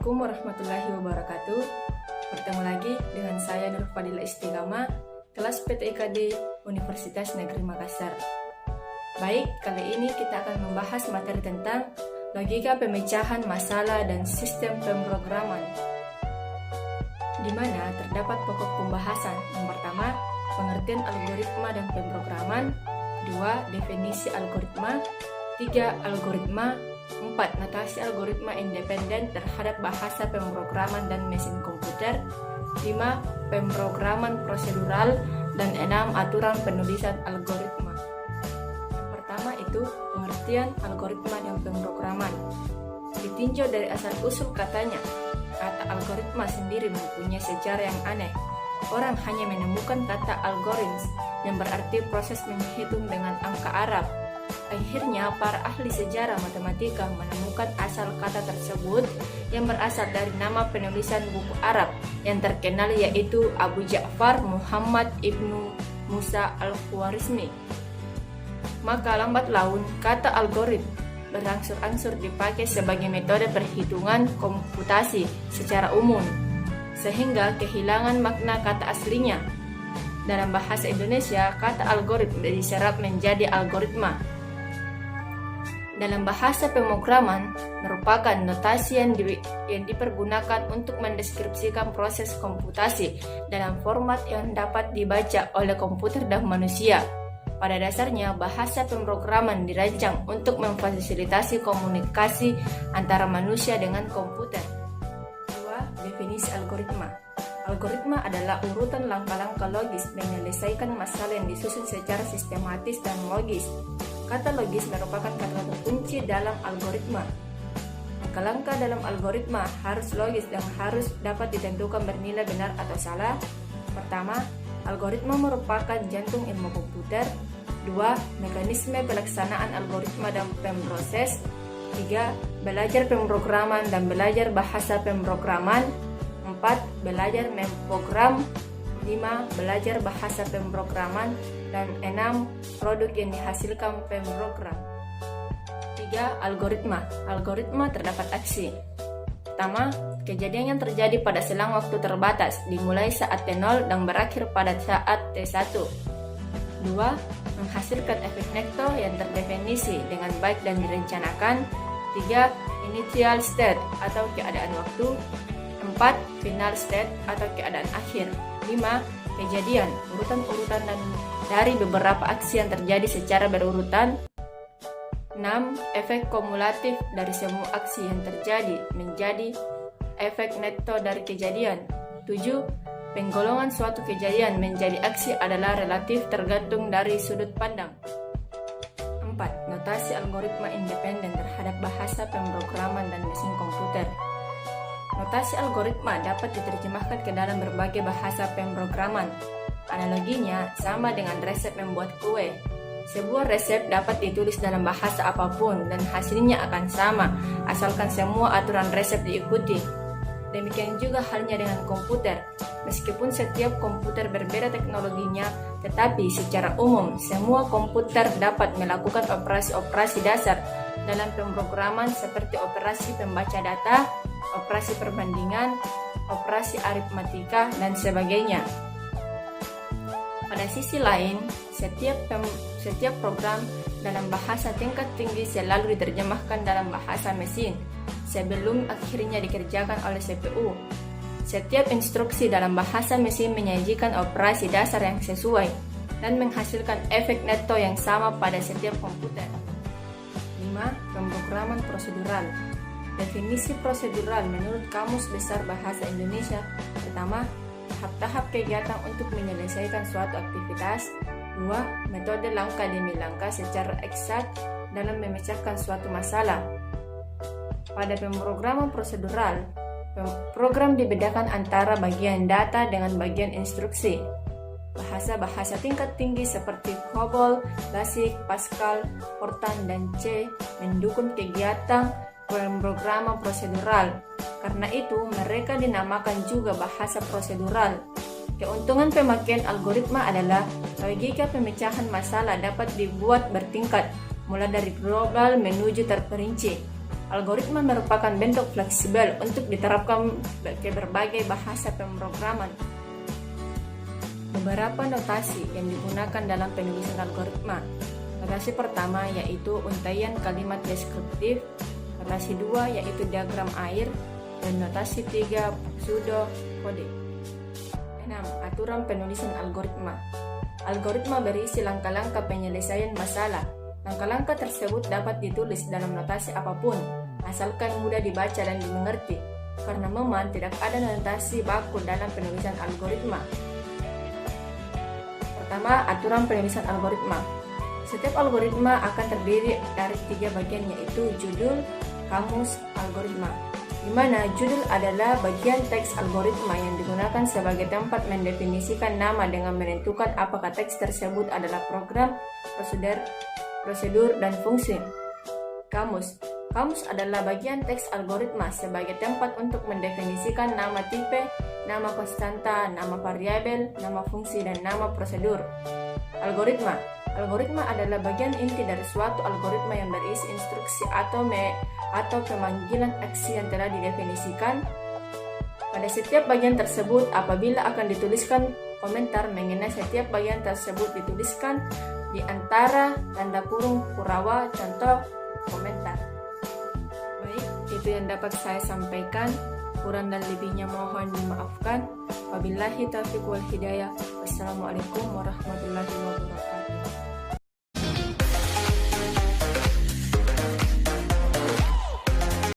Assalamualaikum warahmatullahi wabarakatuh. Bertemu lagi dengan saya Nur Fadila Istiqamah, kelas PTIKD Universitas Negeri Makassar. Baik, kali ini kita akan membahas materi tentang logika pemecahan masalah dan sistem pemrograman, di mana terdapat pokok pembahasan. Yang pertama, pengertian algoritma dan pemrograman. 2. Definisi algoritma. 3. Algoritma. 4. Notasi algoritma independen terhadap bahasa pemrograman dan mesin komputer. 5. Pemrograman prosedural. Dan 6. Aturan penulisan algoritma. Yang pertama itu pengertian algoritma dan pemrograman. Ditinjau dari asal-usul katanya, kata algoritma sendiri mempunyai sejarah yang aneh. Orang hanya menemukan kata algorithms yang berarti proses menghitung dengan angka Arab. Akhirnya, para ahli sejarah matematika menemukan asal kata tersebut yang berasal dari nama penulisan buku Arab yang terkenal, yaitu Abu Ja'far Muhammad ibnu Musa al-Khwarizmi. Maka lambat laun, kata algoritm berangsur-angsur dipakai sebagai metode perhitungan komputasi secara umum, sehingga kehilangan makna kata aslinya. Dalam bahasa Indonesia, kata algoritm diserap menjadi algoritma. Dalam bahasa pemrograman, merupakan notasi yang dipergunakan untuk mendeskripsikan proses komputasi dalam format yang dapat dibaca oleh komputer dan manusia. Pada dasarnya, bahasa pemrograman dirancang untuk memfasilitasi komunikasi antara manusia dengan komputer. 2. Definisi algoritma. Algoritma adalah urutan langkah-langkah logis menyelesaikan masalah yang disusun secara sistematis dan logis. Kata logis merupakan kata kunci dalam algoritma. Langkah-langkah dalam algoritma harus logis dan harus dapat ditentukan bernilai benar atau salah. Pertama, algoritma merupakan jantung ilmu komputer. 2. Mekanisme pelaksanaan algoritma dan pemproses. 3. Belajar pemrograman dan belajar bahasa pemrograman. 4. Belajar memprogram. 5. Belajar bahasa pemrograman. Dan 6. Produk yang dihasilkan pemrogram. 3. Algoritma. Algoritma terdapat aksi. Pertama, kejadian yang terjadi pada selang waktu terbatas, dimulai saat T0 dan berakhir pada saat T1. 2. Menghasilkan efek Nekto yang terdefinisi dengan baik dan direncanakan. 3. Initial state atau keadaan waktu. 4. Final state atau keadaan akhir. 5. Kejadian, urutan-urutan dan dari beberapa aksi yang terjadi secara berurutan. 6. Efek kumulatif dari semua aksi yang terjadi menjadi efek neto dari kejadian. 7. Penggolongan suatu kejadian menjadi aksi adalah relatif tergantung dari sudut pandang. 4. Notasi algoritma independen terhadap bahasa pemrograman dan mesin komputer. Notasi algoritma dapat diterjemahkan ke dalam berbagai bahasa pemrograman. Analoginya sama dengan resep membuat kue. Sebuah resep dapat ditulis dalam bahasa apapun dan hasilnya akan sama, asalkan semua aturan resep diikuti. Demikian juga halnya dengan komputer. Meskipun setiap komputer berbeda teknologinya, tetapi secara umum semua komputer dapat melakukan operasi-operasi dasar dalam pemrograman seperti operasi pembaca data, operasi perbandingan, operasi aritmatika, dan sebagainya. Pada sisi lain, setiap program dalam bahasa tingkat tinggi selalu diterjemahkan dalam bahasa mesin sebelum akhirnya dikerjakan oleh CPU. Setiap instruksi dalam bahasa mesin menyajikan operasi dasar yang sesuai dan menghasilkan efek neto yang sama pada setiap komputer. 5. Pemrograman prosedural. Definisi prosedural menurut Kamus Besar Bahasa Indonesia. Pertama, tahap-tahap kegiatan untuk menyelesaikan suatu aktivitas. 2. Metode langkah demi langkah secara eksak dalam memecahkan suatu masalah. Pada pemrograman prosedural, program dibedakan antara bagian data dengan bagian instruksi. Bahasa-bahasa tingkat tinggi seperti COBOL, BASIC, Pascal, Fortran, dan C mendukung kegiatan pemrograman prosedural. Karena itu, mereka dinamakan juga bahasa prosedural. Keuntungan pemakaian algoritma adalah logika pemecahan masalah dapat dibuat bertingkat, mulai dari global menuju terperinci. Algoritma merupakan bentuk fleksibel untuk diterapkan ke berbagai bahasa pemrograman. Beberapa notasi yang digunakan dalam penulisan algoritma. Notasi pertama yaitu untaian kalimat deskriptif, notasi 2 yaitu diagram air, dan notasi 3 pseudo kode. 6. Aturan penulisan algoritma. Algoritma berisi langkah-langkah penyelesaian masalah. Langkah-langkah tersebut dapat ditulis dalam notasi apapun, asalkan mudah dibaca dan dimengerti, karena memang tidak ada notasi baku dalam penulisan algoritma. Pertama, aturan penulisan algoritma. Setiap algoritma akan terdiri dari 3 bagian, yaitu judul, kamus, algoritma, di mana judul adalah bagian teks algoritma yang digunakan sebagai tempat mendefinisikan nama dengan menentukan apakah teks tersebut adalah program, prosedur, dan fungsi. Kamus. Kamus adalah bagian teks algoritma sebagai tempat untuk mendefinisikan nama tipe, nama konstanta, nama variabel, nama fungsi, dan nama prosedur. Algoritma. Algoritma adalah bagian inti dari suatu algoritma yang berisi instruksi atau pemanggilan aksi yang telah didefinisikan. Pada setiap bagian tersebut, apabila akan dituliskan komentar mengenai setiap bagian tersebut, dituliskan di antara tanda kurung kurawa contoh komentar. Baik, itu yang dapat saya sampaikan. Kurang dan lebihnya mohon dimaafkan. Wabillahi taufiq wal hidayah. Wassalamualaikum warahmatullahi wabarakatuh.